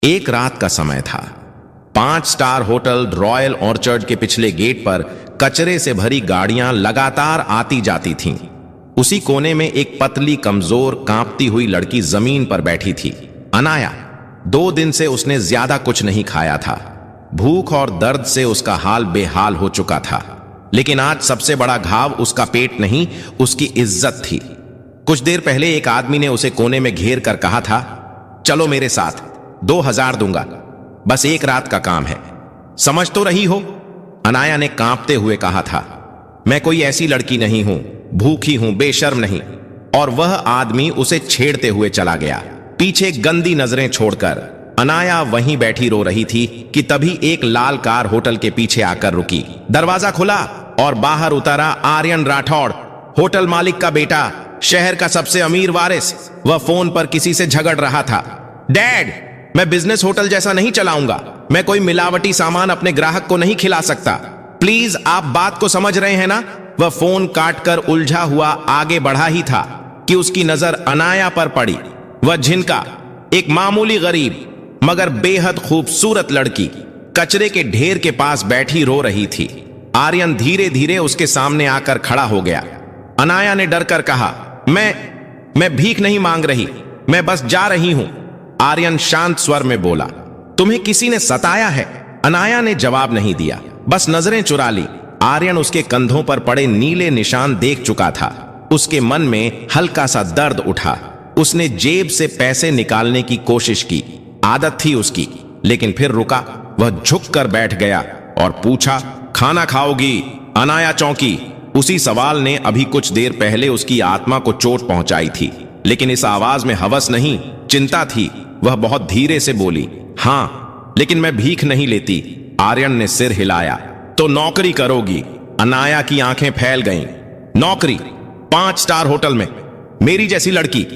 एक रात का समय था। 5 स्टार होटल रॉयल ऑर्चर्ड के पिछले गेट पर कचरे से भरी गाड़ियां लगातार आती जाती थीं। उसी कोने में एक पतली, कमजोर, कांपती हुई लड़की जमीन पर बैठी थी। अनाया। 2 दिन से उसने ज्यादा कुछ नहीं खाया था। भूख और दर्द से उसका हाल बेहाल हो चुका था। लेकिन आज सबसे बड़ा घाव उसका पेट नहीं, उसकी इज्जत थी। कुछ देर पहले एक आदमी ने उसे कोने में घेर कर कहा था, चलो मेरे साथ, 2000 दूंगा, बस एक रात का काम है, समझ तो रही हो? अनाया ने कांपते हुए कहा था, मैं कोई ऐसी लड़की नहीं हूं, भूखी हूं, बेशर्म नहीं। और वह आदमी उसे छेड़ते हुए चला गया, पीछे गंदी नजरें छोड़कर। अनाया वहीं बैठी रो रही थी कि तभी एक लाल कार होटल के पीछे आकर रुकी। दरवाजा खुला और बाहर उतरा आर्यन राठौड़, होटल मालिक का बेटा, शहर का सबसे अमीर वारिस। वह फोन पर किसी से झगड़ रहा था। डैड, मैं बिजनेस होटल जैसा नहीं चलाऊंगा, मैं कोई मिलावटी सामान अपने ग्राहक को नहीं खिला सकता, प्लीज आप बात को समझ रहे हैं ना? वह फोन काटकर उलझा हुआ आगे बढ़ा ही था कि उसकी नजर अनाया पर पड़ी। वह झिनका, एक मामूली गरीब मगर बेहद खूबसूरत लड़की कचरे के ढेर के पास बैठी रो रही थी। आर्यन धीरे धीरे उसके सामने आकर खड़ा हो गया। अनाया ने डरकर कहा, मैं भीख नहीं मांग रही, मैं बस जा रही हूं। आर्यन शांत स्वर में बोला, तुम्हें किसी ने सताया है? अनाया ने जवाब नहीं दिया, बस नजरें चुरा ली। आर्यन उसके कंधों पर पड़े नीले निशान देख चुका था। उसके मन में हल्का सा दर्द उठा। उसने जेब से पैसे निकालने की कोशिश की, आदत थी उसकी, लेकिन फिर रुका। वह झुककर बैठ गया और पूछा, खाना खाओगी? अनाया चौंकी। उसी सवाल ने अभी कुछ देर पहले उसकी आत्मा को चोट पहुंचाई थी, लेकिन इस आवाज में हवस नहीं, चिंता थी। वह बहुत धीरे से बोली, हां, लेकिन मैं भीख नहीं लेती। आर्यन ने सिर हिलाया। तो नौकरी करोगी? अनाया की आंखें फैल गईं। नौकरी? 5 स्टार होटल में, मेरी जैसी लड़की?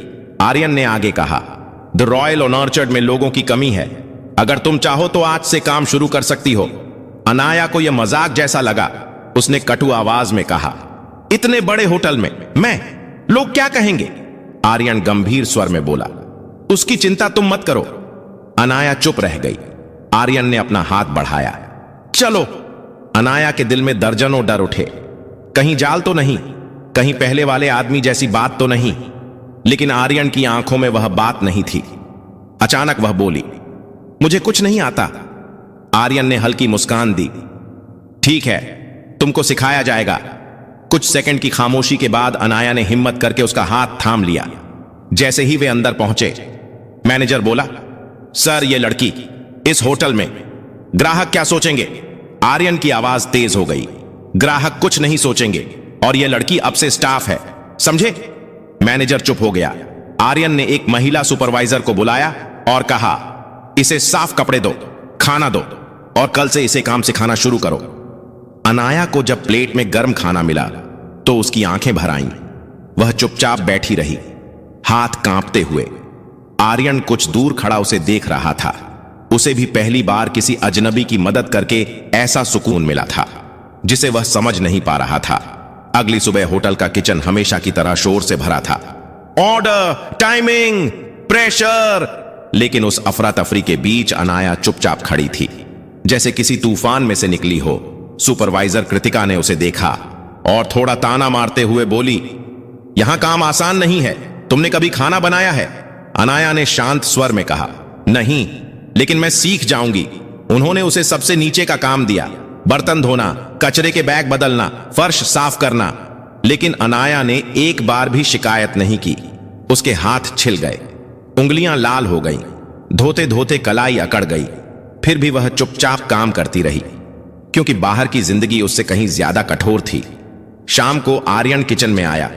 आर्यन ने आगे कहा, द रॉयल ऑर्चर्ड में लोगों की कमी है, अगर तुम चाहो तो आज से काम शुरू कर सकती हो। अनाया को यह मजाक जैसा लगा। उसने कटु आवाज में कहा, इतने बड़े होटल में मैं, लोग क्या कहेंगे? आर्यन गंभीर स्वर में बोला, उसकी चिंता तुम मत करो। अनाया चुप रह गई। आर्यन ने अपना हाथ बढ़ाया, चलो। अनाया के दिल में दर्जनों डर उठे। कहीं जाल तो नहीं, कहीं पहले वाले आदमी जैसी बात तो नहीं। लेकिन आर्यन की आंखों में वह बात नहीं थी। अचानक वह बोली, मुझे कुछ नहीं आता। आर्यन ने हल्की मुस्कान दी, ठीक है, तुमको सिखाया जाएगा। कुछ सेकंड की खामोशी के बाद अनाया ने हिम्मत करके उसका हाथ थाम लिया। जैसे ही वे अंदर पहुंचे, मैनेजर बोला, सर, ये लड़की इस होटल में, ग्राहक क्या सोचेंगे? आर्यन की आवाज तेज हो गई, ग्राहक कुछ नहीं सोचेंगे और यह लड़की अब से स्टाफ है, समझे? मैनेजर चुप हो गया। आर्यन ने एक महिला सुपरवाइजर को बुलाया और कहा, इसे साफ कपड़े दो, खाना दो और कल से इसे काम सिखाना शुरू करो। अनाया को जब प्लेट में गर्म खाना मिला तो उसकी आंखें भर आईं। वह चुपचाप बैठी रही, हाथ कांपते हुए। आर्यन कुछ दूर खड़ा उसे देख रहा था। उसे भी पहली बार किसी अजनबी की मदद करके ऐसा सुकून मिला था जिसे वह समझ नहीं पा रहा था। अगली सुबह होटल का किचन हमेशा की तरह शोर से भरा था। Order, timing, pressure. लेकिन उस अफरा तफरी के बीच अनाया चुपचाप खड़ी थी, जैसे किसी तूफान में से निकली हो। सुपरवाइजर कृतिका ने उसे देखा और थोड़ा ताना मारते हुए बोली, यहां काम आसान नहीं है, तुमने कभी खाना बनाया है? अनाया ने शांत स्वर में कहा, नहीं, लेकिन मैं सीख जाऊंगी। उन्होंने उसे सबसे नीचे का काम दिया, बर्तन धोना, कचरे के बैग बदलना, फर्श साफ करना। लेकिन अनाया ने एक बार भी शिकायत नहीं की। उसके हाथ छिल गए, उंगलियां लाल हो गईं, धोते धोते कलाई अकड़ गई। फिर भी वह चुपचाप काम करती रही, क्योंकि बाहर की जिंदगी उससे कहीं ज्यादा कठोर थी। शाम को आर्यन किचन में आया।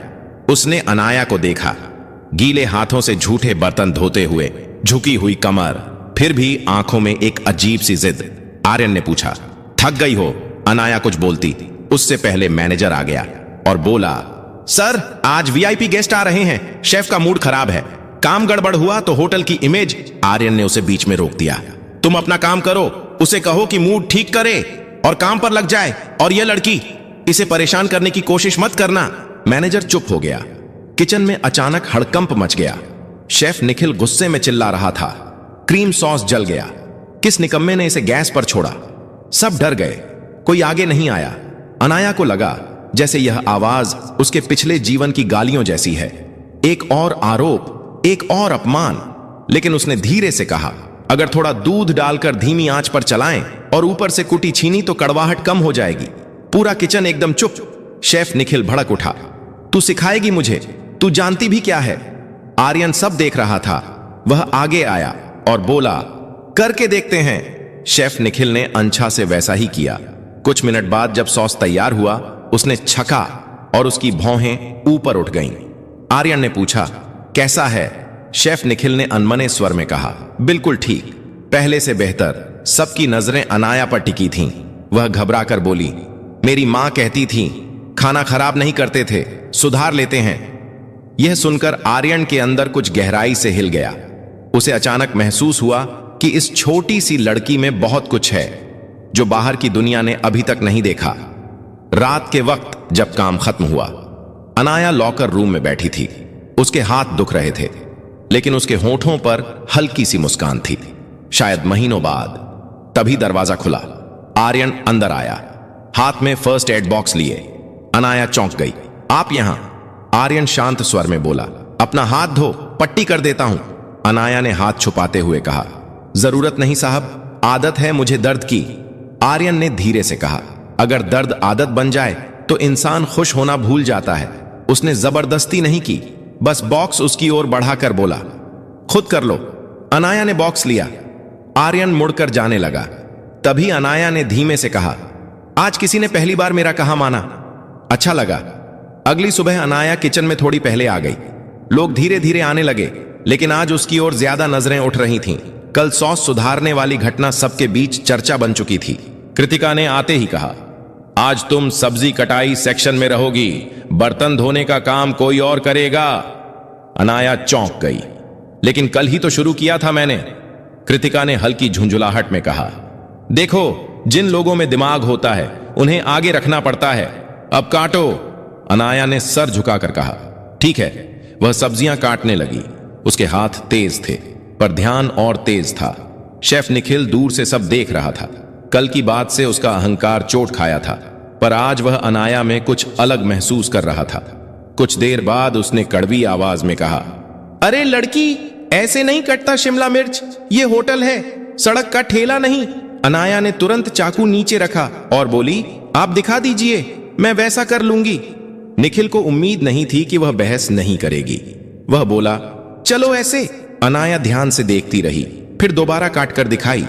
उसने अनाया को देखा, गीले हाथों से झूठे बर्तन धोते हुए, झुकी हुई कमर, फिर भी आंखों में एक अजीब सी जिद। आर्यन ने पूछा, थक गई हो? अनाया कुछ बोलती, उससे पहले मैनेजर आ गया और बोला, सर, आज वीआईपी गेस्ट आ रहे हैं, शेफ का मूड खराब है, काम गड़बड़ हुआ तो होटल की इमेज। आर्यन ने उसे बीच में रोक दिया, तुम अपना काम करो, उसे कहो कि मूड ठीक करे और काम पर लग जाए, और यह लड़की, इसे परेशान करने की कोशिश मत करना। मैनेजर चुप हो गया। किचन में अचानक हड़कंप मच गया। शेफ निखिल गुस्से में चिल्ला रहा था, क्रीम सॉस जल गया। किस निकम्मे ने इसे गैस पर छोड़ा? सब डर गए, कोई आगे नहीं आया। अनाया को लगा जैसे यह आवाज उसके पिछले जीवन की गालियों जैसी है। एक और आरोप, एक और अपमान। लेकिन उसने धीरे से कहा, अगर थोड़ा दूध डालकर धीमी आंच पर चलाएं और ऊपर से कुटी छीनी तो कड़वाहट कम हो जाएगी। पूरा किचन एकदम चुप। शेफ निखिल भड़क उठा, तू सिखाएगी मुझे? तू जानती भी क्या है? आर्यन सब देख रहा था। वह आगे आया और बोला, करके देखते हैं। शेफ निखिल ने अंछा से वैसा ही किया। कुछ मिनट बाद जब सॉस तैयार हुआ, उसने छका और उसकी भौहें ऊपर उठ गईं। आर्यन ने पूछा, कैसा है? शेफ निखिल ने अनमने स्वर में कहा, बिल्कुल ठीक, पहले से बेहतर। सबकी नजरें अनाया पर टिकी थीं। वह घबराकर बोली, मेरी मां कहती थी खाना खराब नहीं करते थे, सुधार लेते हैं। यह सुनकर आर्यन के अंदर कुछ गहराई से हिल गया। उसे अचानक महसूस हुआ कि इस छोटी सी लड़की में बहुत कुछ है जो बाहर की दुनिया ने अभी तक नहीं देखा। रात के वक्त जब काम खत्म हुआ, अनाया लॉकर रूम में बैठी थी। उसके हाथ दुख रहे थे, लेकिन उसके होठों पर हल्की सी मुस्कान थी। शायद महीनों बाद। तभी दरवाजा खुला। आर्यन अंदर आया, हाथ में फर्स्ट एड बॉक्स लिए। अनाया चौंक गई। आप यहां? आर्यन शांत स्वर में बोला, अपना हाथ धो, पट्टी कर देता हूं। अनाया ने हाथ छुपाते हुए कहा, जरूरत नहीं साहब, आदत है मुझे दर्द की। आर्यन ने धीरे से कहा, अगर दर्द आदत बन जाए तो इंसान खुश होना भूल जाता है। उसने जबरदस्ती नहीं की, बस बॉक्स उसकी ओर बढ़ाकर बोला, खुद कर लो। अनाया ने बॉक्स लिया। आर्यन मुड़कर जाने लगा। तभी अनाया ने धीमे से कहा, आज किसी ने पहली बार मेरा कहा माना, अच्छा लगा। अगली सुबह अनाया किचन में थोड़ी पहले आ गई। लोग धीरे धीरे आने लगे, लेकिन आज उसकी ओर ज्यादा नजरें उठ रही थीं। कल सॉस सुधारने वाली घटना सबके बीच चर्चा बन चुकी थी। कृतिका ने आते ही कहा, आज तुम सब्जी कटाई सेक्शन में रहोगी, बर्तन धोने का काम कोई और करेगा। अनाया चौंक गई, लेकिन कल ही तो शुरू किया था मैंने। कृतिका ने हल्की झुंझुलाहट में कहा, देखो, जिन लोगों में दिमाग होता है उन्हें आगे रखना पड़ता है, अब काटो। अनाया ने सर झुकाकर कहा, ठीक है। वह सब्जियां काटने लगी। उसके हाथ तेज थे, पर ध्यान और तेज था। शेफ निखिल दूर से सब देख रहा था। कल की बात से उसका अहंकार चोट खाया था, पर आज वह अनाया में कुछ अलग महसूस कर रहा था। कुछ देर बाद उसने कड़वी आवाज में कहा, अरे लड़की, ऐसे नहीं कटता शिमला मिर्च, ये होटल है, सड़क का ठेला नहीं। अनाया ने तुरंत चाकू नीचे रखा और बोली, आप दिखा दीजिए, मैं वैसा कर लूंगी। निखिल को उम्मीद नहीं थी कि वह बहस नहीं करेगी। वह बोला, चलो ऐसे। अनाया ध्यान से देखती रही, फिर दोबारा काट कर दिखाई।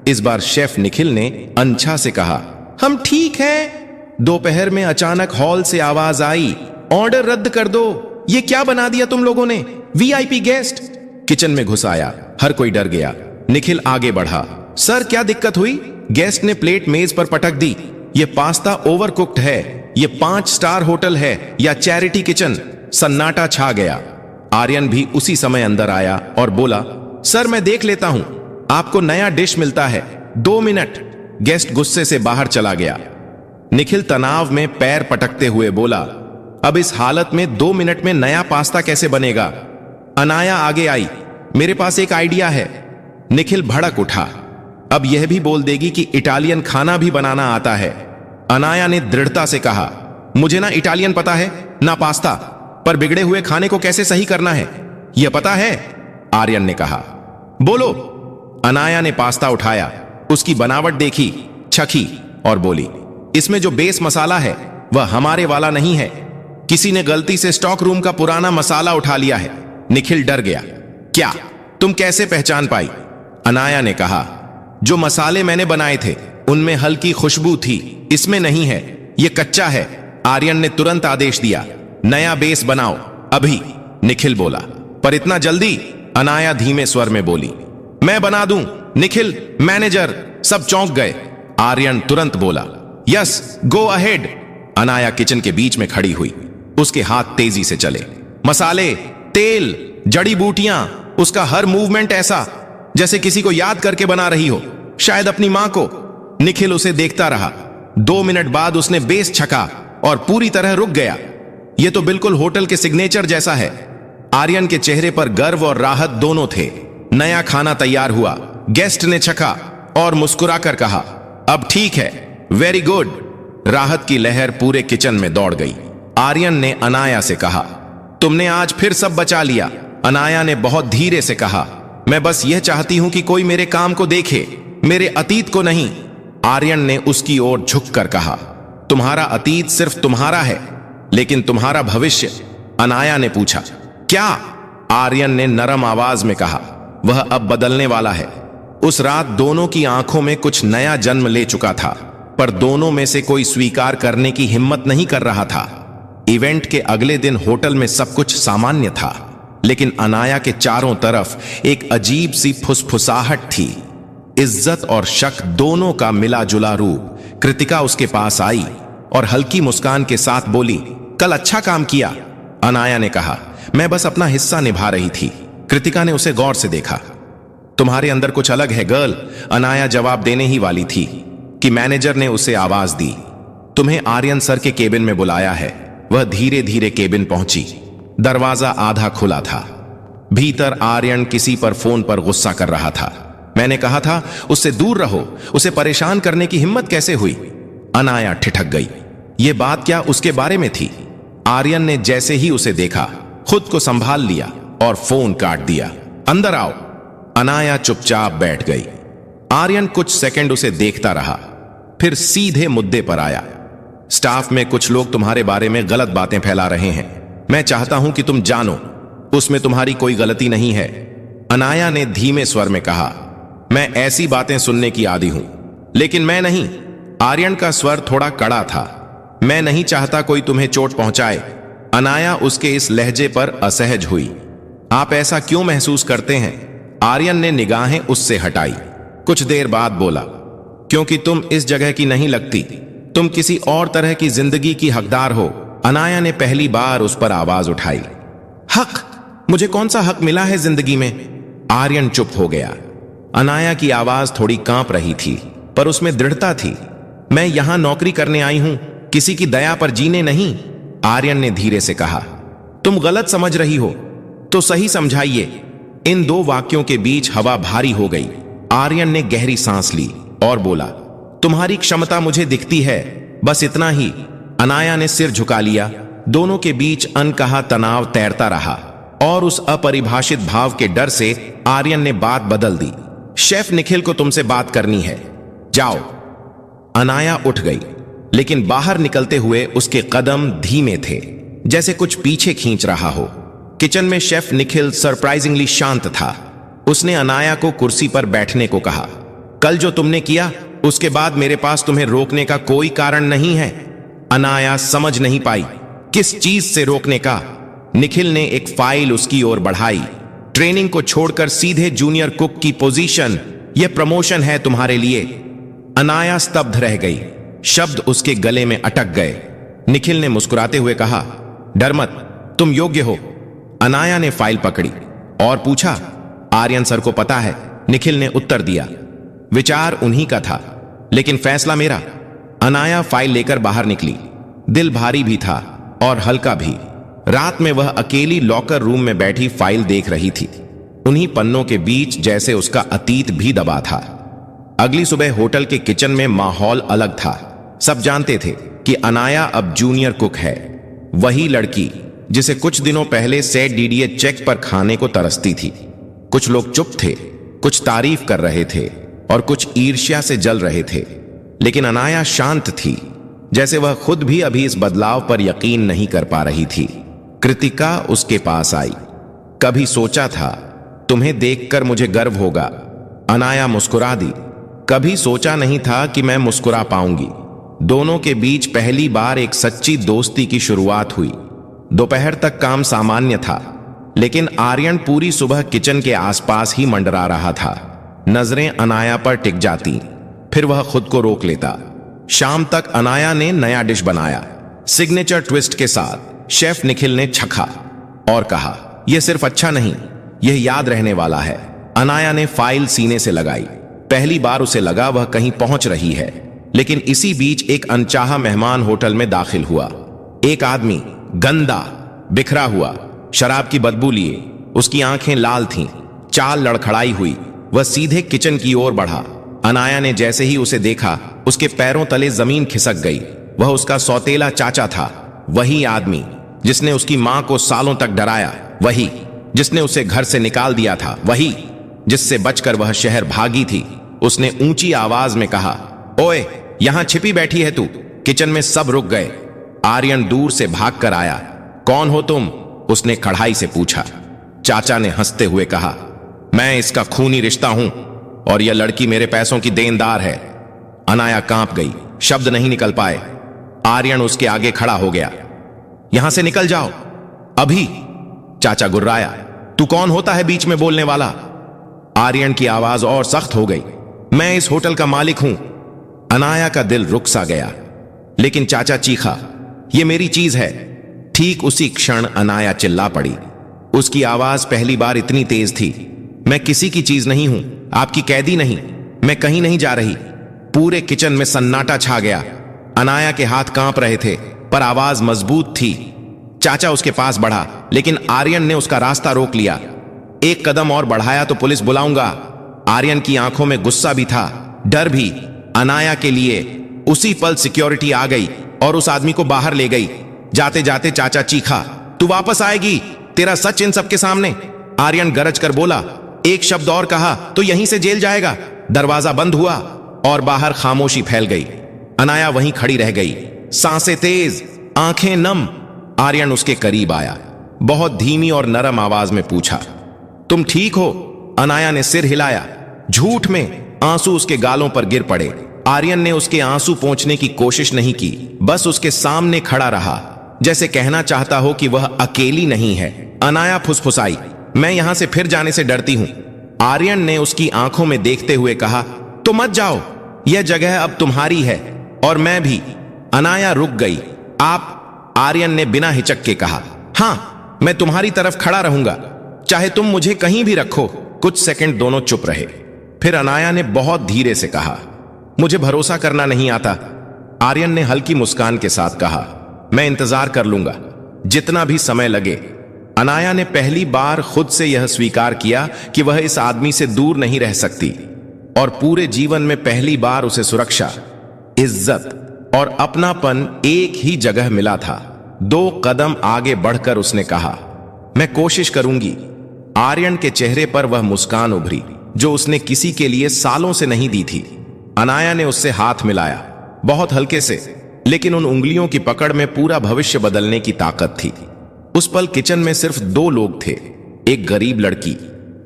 इस बार शेफ निखिल ने अंछा से कहा, हम ठीक हैं। दोपहर में अचानक हॉल से आवाज आई, ऑर्डर रद्द कर दो। ये क्या बना दिया तुम लोगों ने, वीआईपी गेस्ट। किचन में घुस आया। हर कोई डर गया। निखिल आगे बढ़ा, सर क्या दिक्कत हुई? गेस्ट ने प्लेट मेज पर पटक दी। ये पास्ता ओवरकुक्ड है, ये 5 स्टार होटल है या चैरिटी किचन? सन्नाटा छा गया। आर्यन भी उसी समय अंदर आया और बोला, सर मैं देख लेता हूं, आपको नया डिश मिलता है, 2 मिनट। गेस्ट गुस्से से बाहर चला गया। निखिल तनाव में पैर पटकते हुए बोला, अब इस हालत में 2 मिनट में नया पास्ता कैसे बनेगा? अनाया आगे आई, मेरे पास एक आइडिया है। निखिल भड़क उठा, अब यह भी बोल देगी कि इटालियन खाना भी बनाना आता है। अनाया ने दृढ़ता से कहा, मुझे ना इटालियन पता है ना पास्ता, पर बिगड़े हुए खाने को कैसे सही करना है यह पता है। आर्यन ने कहा, बोलो। अनाया ने पास्ता उठाया, उसकी बनावट देखी, छकी और बोली, इसमें जो बेस मसाला है वह हमारे वाला नहीं है, किसी ने गलती से स्टॉक रूम का पुराना मसाला उठा लिया है। निखिल डर गया, क्या? तुम कैसे पहचान पाई? अनाया ने कहा, जो मसाले मैंने बनाए थे उनमें हल्की खुशबू थी, इसमें नहीं है, यह कच्चा है। आर्यन ने तुरंत आदेश दिया, नया बेस बनाओ अभी। निखिल बोला, पर इतना जल्दी? अनाया धीमे स्वर में बोली, मैं बना दूं। निखिल, मैनेजर, सब चौंक गए। आर्यन तुरंत बोला, yes, go ahead. Anaya kitchen के बीच में खड़ी हुई, उसके हाथ तेजी से चले। मसाले, तेल, जड़ी बूटियां, उसका हर मूवमेंट ऐसा जैसे किसी को याद करके बना रही हो, शायद अपनी मां को। निखिल उसे देखता रहा। 2 मिनट बाद उसने बेस छका और पूरी तरह रुक गया। यह तो बिल्कुल होटल के सिग्नेचर जैसा है। आर्यन के चेहरे पर गर्व और राहत दोनों थे। नया खाना तैयार हुआ। गेस्ट ने चखा और मुस्कुराकर कहा, अब ठीक है, वेरी गुड। राहत की लहर पूरे किचन में दौड़ गई। आर्यन ने अनाया से कहा, तुमने आज फिर सब बचा लिया। अनाया ने बहुत धीरे से कहा, मैं बस यह चाहती हूं कि कोई मेरे काम को देखे, मेरे अतीत को नहीं। आर्यन ने उसकी ओर झुककर कहा, तुम्हारा अतीत सिर्फ तुम्हारा है, लेकिन तुम्हारा भविष्य? अनाया ने पूछा। क्या? आर्यन ने नरम आवाज में कहा, वह अब बदलने वाला है। उस रात दोनों की आंखों में कुछ नया जन्म ले चुका था, पर दोनों में से कोई स्वीकार करने की हिम्मत नहीं कर रहा था। इवेंट के अगले दिन होटल में सब कुछ सामान्य था, लेकिन अनाया के चारों तरफ एक अजीब सी फुसफुसाहट थी। इज्जत और शक दोनों का मिला जुला रूप। कृतिका उसके पास आई और हल्की मुस्कान के साथ बोली, कल अच्छा काम किया। अनाया ने कहा, मैं बस अपना हिस्सा निभा रही थी। कृतिका ने उसे गौर से देखा। तुम्हारे अंदर कुछ अलग है गर्ल। अनाया जवाब देने ही वाली थी कि मैनेजर ने उसे आवाज दी, तुम्हें आर्यन सर के केबिन में बुलाया है। वह धीरे धीरे केबिन पहुंची। दरवाजा आधा खुला था। भीतर आर्यन किसी पर फोन पर गुस्सा कर रहा था। मैंने कहा था उससे दूर रहो, उसे परेशान करने की हिम्मत कैसे हुई? अनाया ठिठक गई। यह बात क्या उसके बारे में थी? आर्यन ने जैसे ही उसे देखा, खुद को संभाल लिया और फोन काट दिया। अंदर आओ। अनाया चुपचाप बैठ गई। आर्यन कुछ सेकंड उसे देखता रहा, फिर सीधे मुद्दे पर आया। स्टाफ में कुछ लोग तुम्हारे बारे में गलत बातें फैला रहे हैं। मैं चाहता हूं कि तुम जानो, उसमें तुम्हारी कोई गलती नहीं है। अनाया ने धीमे स्वर में कहा, मैं ऐसी बातें सुनने की आदी हूं, लेकिन मैं नहीं। आर्यन का स्वर थोड़ा कड़ा था। मैं नहीं चाहता कोई तुम्हें चोट पहुंचाए। अनाया उसके इस लहजे पर असहज हुई। आप ऐसा क्यों महसूस करते हैं? आर्यन ने निगाहें उससे हटाई। कुछ देर बाद बोला, क्योंकि तुम इस जगह की नहीं लगती, तुम किसी और तरह की जिंदगी की हकदार हो। अनाया ने पहली बार उस पर आवाज उठाई। हक? मुझे कौन सा हक मिला है जिंदगी में? आर्यन चुप हो गया। अनाया की आवाज थोड़ी कांप रही थी, पर उसमें दृढ़ता थी। मैं यहां नौकरी करने आई हूं, किसी की दया पर जीने नहीं। आर्यन ने धीरे से कहा, तुम गलत समझ रही हो तो सही समझाइए। इन दो वाक्यों के बीच हवा भारी हो गई। आर्यन ने गहरी सांस ली और बोला, तुम्हारी क्षमता मुझे दिखती है, बस इतना ही। अनाया ने सिर झुका लिया। दोनों के बीच अनकहा तनाव तैरता रहा और उस अपरिभाषित भाव के डर से आर्यन ने बात बदल दी। शेफ निखिल को तुमसे बात करनी है, जाओ। अनाया उठ गई, लेकिन बाहर निकलते हुए उसके कदम धीमे थे, जैसे कुछ पीछे खींच रहा हो। किचन में शेफ निखिल सरप्राइजिंगली शांत था। उसने अनाया को कुर्सी पर बैठने को कहा। कल जो तुमने किया, उसके बाद मेरे पास तुम्हें रोकने का कोई कारण नहीं है। अनाया समझ नहीं पाई, किस चीज से रोकने का? निखिल ने एक फाइल उसकी ओर बढ़ाई। ट्रेनिंग को छोड़कर सीधे जूनियर कुक की पोजीशन, यह प्रमोशन है तुम्हारे लिए। अनाया स्तब्ध रह गई, शब्द उसके गले में अटक गए। निखिल ने मुस्कुराते हुए कहा, डर मत, तुम योग्य हो। अनाया ने फाइल पकड़ी और पूछा, आर्यन सर को पता है? निखिल ने उत्तर दिया। विचार उन्हीं का था, लेकिन फैसला मेरा। अनाया फाइल लेकर बाहर निकली। दिल भारी भी था और हल्का भी। रात में वह अकेली लॉकर रूम में बैठी फाइल देख रही थी। उन्हीं पन्नों के बीच जैसे उसका अतीत भी दबा था। अगली सुबह होटल के किचन में माहौल अलग था। सब जानते थे कि अनाया अब जूनियर कुक है, वही लड़की जिसे कुछ दिनों पहले सेट डीडीए चेक पर खाने को तरसती थी। कुछ लोग चुप थे, कुछ तारीफ कर रहे थे और कुछ ईर्ष्या से जल रहे थे, लेकिन अनाया शांत थी, जैसे वह खुद भी अभी इस बदलाव पर यकीन नहीं कर पा रही थी। कृतिका उसके पास आई। कभी सोचा था तुम्हें देखकर मुझे गर्व होगा? अनाया मुस्कुरा दी। कभी सोचा नहीं था कि मैं मुस्कुरा पाऊंगी। दोनों के बीच पहली बार एक सच्ची दोस्ती की शुरुआत हुई। दोपहर तक काम सामान्य था, लेकिन आर्यन पूरी सुबह किचन के आसपास ही मंडरा रहा था। नजरें अनाया पर टिक जाती, फिर वह खुद को रोक लेता। शाम तक अनाया ने नया डिश बनाया, सिग्नेचर ट्विस्ट के साथ। शेफ निखिल ने चखा और कहा, यह सिर्फ अच्छा नहीं, यह याद रहने वाला है। अनाया ने फाइल सीने से लगाई। पहली बार उसे लगा वह कहीं पहुंच रही है, लेकिन इसी बीच एक अनचाहा मेहमान होटल में दाखिल हुआ। एक आदमी, गंदा, बिखरा हुआ, शराब की बदबू लिए। उसकी आंखें लाल थीं, चाल लड़खड़ाई हुई। वह सीधे किचन की ओर बढ़ा। अनाया ने जैसे ही उसे देखा, उसके पैरों तले जमीन खिसक गई। वह उसका सौतेला चाचा था, वही आदमी जिसने उसकी मां को सालों तक डराया, वही जिसने उसे घर से निकाल दिया था, वही जिससे बचकर वह शहर भागी थी। उसने ऊंची आवाज में कहा, ओए, यहां छिपी बैठी है तू? किचन में सब रुक गए। आर्यन दूर से भागकर आया। कौन हो तुम? उसने कढ़ाई से पूछा। चाचा ने हंसते हुए कहा, मैं इसका खूनी रिश्ता हूं और यह लड़की मेरे पैसों की देनदार है। अनाया कांप गई, शब्द नहीं निकल पाए। आर्यन उसके आगे खड़ा हो गया। यहां से निकल जाओ अभी। चाचा गुर्राया, तू कौन होता है बीच में बोलने वाला? आर्यन की आवाज और सख्त हो गई, मैं इस होटल का मालिक हूं। अनाया का दिल रुक सा गया, लेकिन चाचा चीखा, यह मेरी चीज है। ठीक उसी क्षण अनाया चिल्ला पड़ी। उसकी आवाज पहली बार इतनी तेज थी, मैं किसी की चीज नहीं हूं, आपकी कैदी नहीं, मैं कहीं नहीं जा रही। पूरे किचन में सन्नाटा छा गया। अनाया के हाथ कांप रहे थे, पर आवाज मजबूत थी। चाचा उसके पास बढ़ा, लेकिन आर्यन ने उसका रास्ता रोक लिया। एक कदम और बढ़ाया तो पुलिस बुलाऊंगा। आर्यन की आंखों में गुस्सा भी था, डर भी। अनाया के लिए उसी पल सिक्योरिटी आ गई और उस आदमी को बाहर ले गई। जाते जाते चाचा चीखा, तू वापस आएगी, तेरा सच इन सबके सामने। आर्यन गरज कर बोला, एक शब्द और कहा तो यहीं से जेल जाएगा। दरवाजा बंद हुआ और बाहर खामोशी फैल गई। अनाया वहीं खड़ी रह गई, सांसें तेज, आंखें नम। आर्यन उसके करीब आया, बहुत धीमी और नरम आवाज में पूछा, तुम ठीक हो? अनाया ने सिर हिलाया। झूठ में आंसू उसके गालों पर गिर पड़े। आर्यन ने उसके आंसू पोंछने की कोशिश नहीं की, बस उसके सामने खड़ा रहा, जैसे कहना चाहता हो कि वह अकेली नहीं है। अनाया फुसफुसाई, मैं यहां से फिर जाने से डरती हूं। आर्यन ने उसकी आंखों में देखते हुए कहा, तो मत जाओ, यह जगह अब तुम्हारी है और मैं भी। अनाया रुक गई। आप? आर्यन ने बिना हिचक के कहा, हां, मैं तुम्हारी तरफ खड़ा रहूंगा, चाहे तुम मुझे कहीं भी रखो। कुछ सेकंड दोनों चुप रहे। फिर अनाया ने बहुत धीरे से कहा, मुझे भरोसा करना नहीं आता। आर्यन ने हल्की मुस्कान के साथ कहा, मैं इंतजार कर लूंगा, जितना भी समय लगे। अनाया ने पहली बार खुद से यह स्वीकार किया कि वह इस आदमी से दूर नहीं रह सकती, और पूरे जीवन में पहली बार उसे सुरक्षा, इज्जत और अपनापन एक ही जगह मिला था। 2 कदम आगे बढ़कर उसने कहा, मैं कोशिश करूंगी। आर्यन के चेहरे पर वह मुस्कान उभरी जो उसने किसी के लिए सालों से नहीं दी थी। अनाया ने उससे हाथ मिलाया, बहुत हल्के से, लेकिन उन उंगलियों की पकड़ में पूरा भविष्य बदलने की ताकत थी। उस पल किचन में सिर्फ 2 लोग थे, एक गरीब लड़की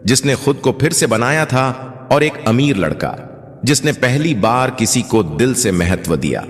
जिसने खुद को फिर से बनाया था और एक अमीर लड़का जिसने पहली बार किसी को दिल से महत्व दिया।